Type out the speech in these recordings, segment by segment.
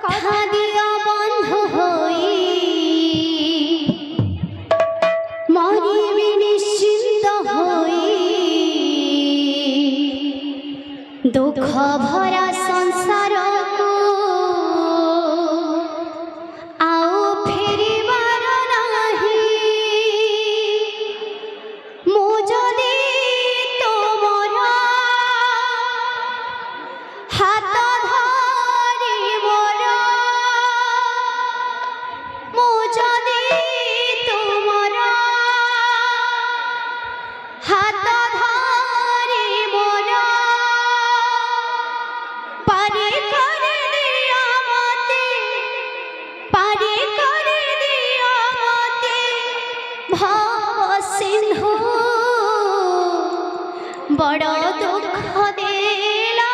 কথা দিয়া বন্ধু হই মরিবি নিশ্চিন্ত হই দুঃখ ভরা সংসারকু আও ফেরিবার নাহি মু যদি তোমর হাত ধরিবর মু যদি তোমর হাত ধরিবর পারে করে দিও মতে পারে করে দিও মতে ভব সিন্ধু বড় দুঃখ দিলা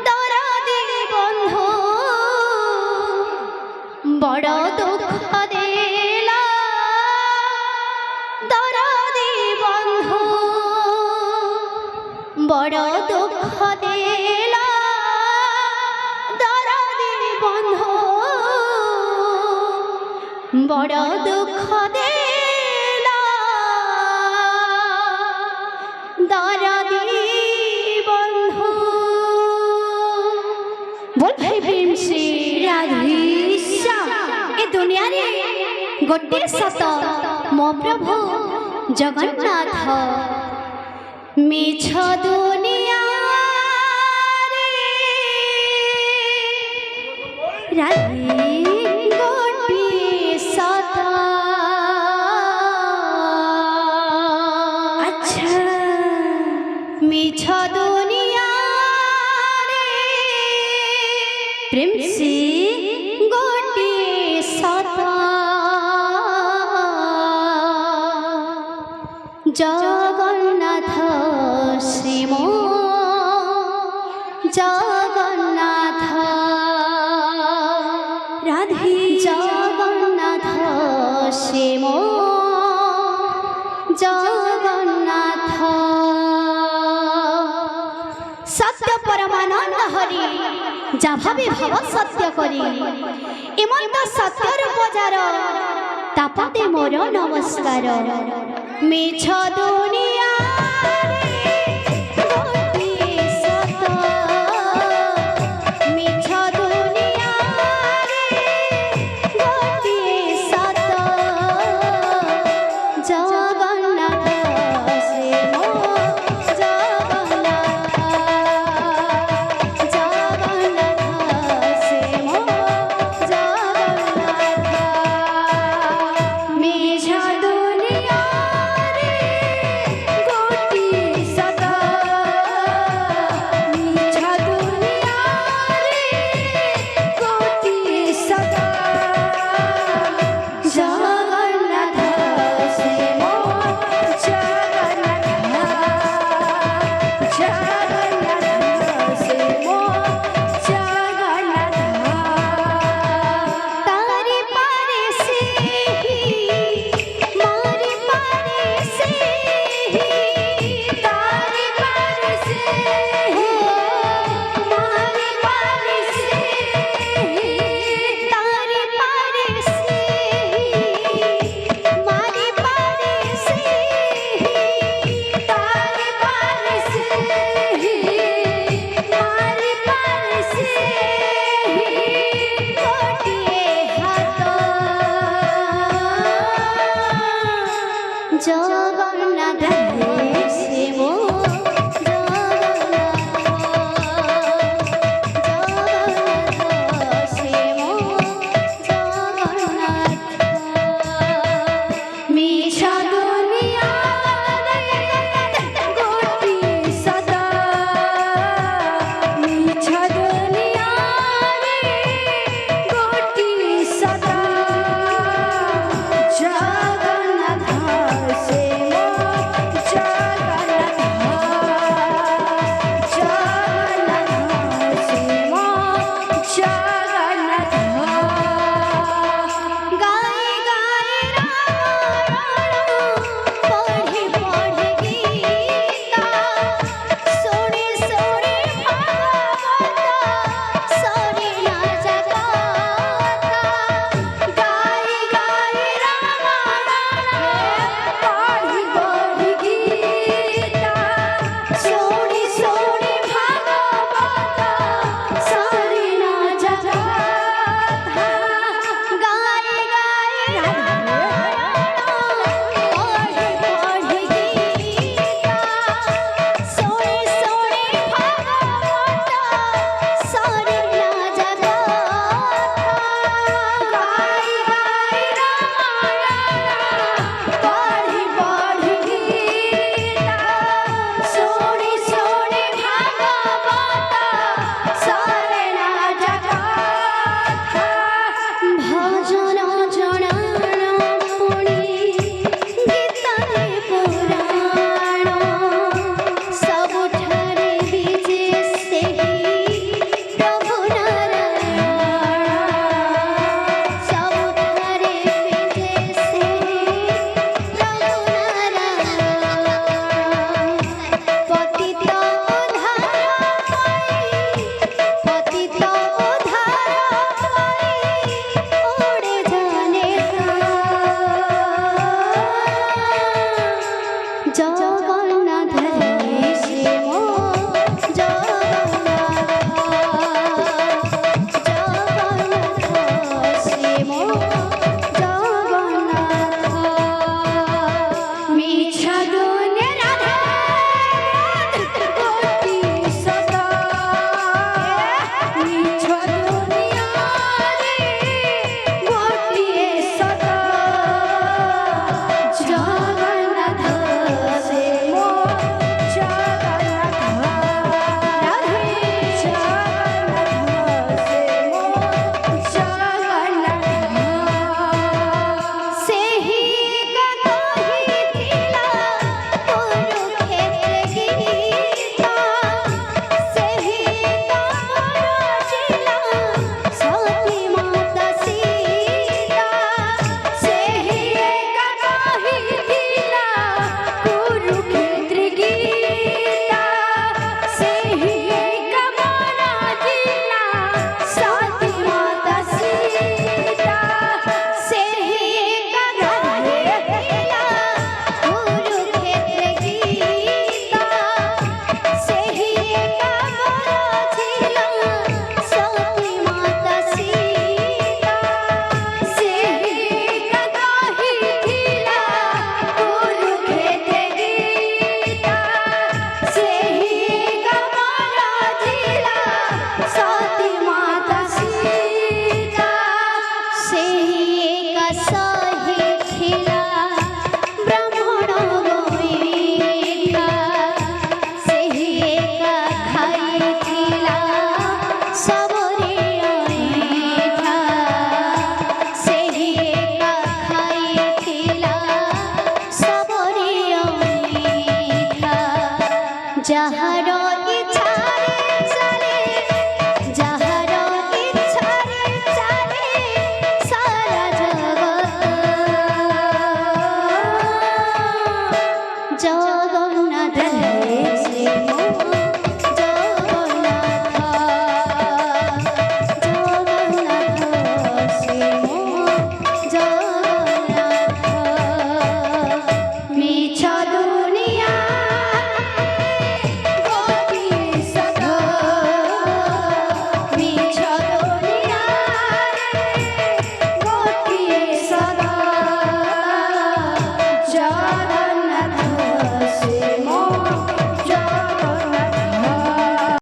দরদি বন্ধু বড় দুঃখ দিলা দরদি বন্ধু বড় দুঃখ দিলা দরদি বন্ধু বড় দুঃখ দিলা দরদি বন্ধু। बोल भाई प्रेम श्री राधेश्याम ए दुनिया रे गोटे सत मो प्रभु जगन्नाथ मिछ दुनिया रे राधे गोटे सत अच्छा मिछ दुनिया प्रेम से गोटे सत जगन्नाथ श्रीम जगन्नाथ राधे जगन्नाथ श्रीम जगन्नाथ सत्य परमानंद हरि जा भावे भाव सत्य करी एमंत सत्य रूप जार तापते मोर नमस्कार मिछ दुनिया